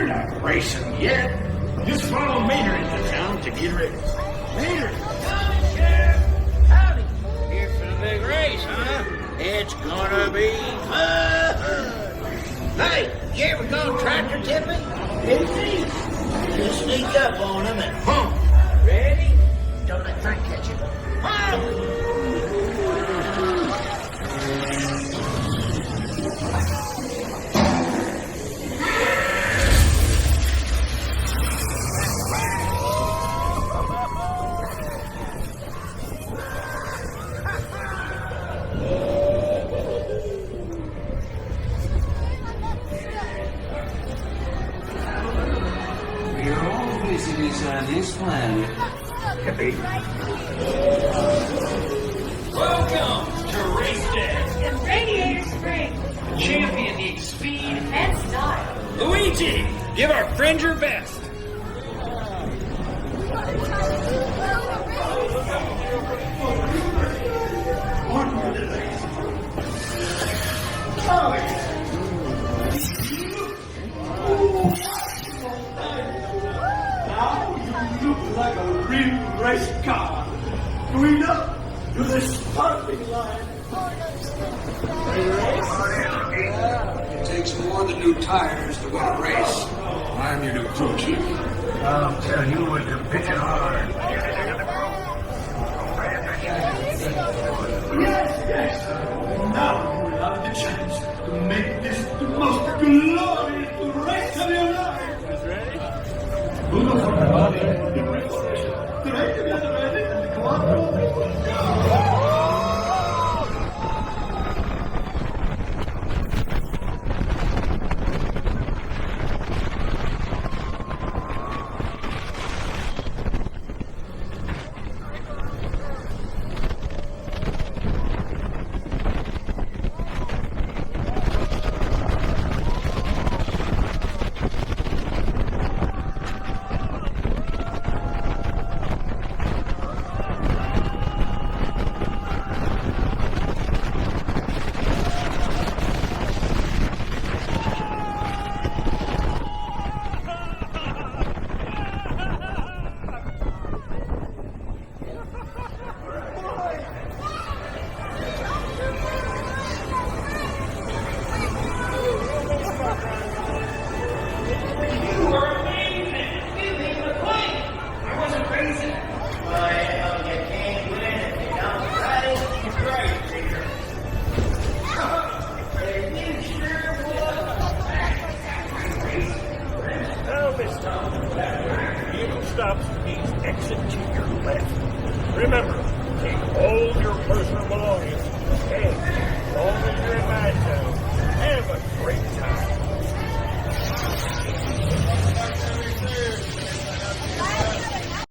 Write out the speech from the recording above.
not racing yet. Just follow Mater into town to get ready. Mater! Coming, Sheriff! Howdy! Here for the big race, huh? It's gonna be fun! Hey, you ever go tractor tipping? Busy? Just sneak up on them and hump. Ready? Don't let Frank catch you. Hump! On this planet. Welcome to Race Day. The Radiator Spring. The champion needs speed And style. Luigi, give our friend your best. Like a real race car. Going up to the starting line. It takes more than new tires to win a race. I'm your new crew chief. I'll tell you what, you're pitching hard. Yes. Now you have the chance to make this the most glorious race of your life. Ready? Move on, everybody. Ready? Come on. Stops means exit to your left. Remember, take all your personal belongings and all the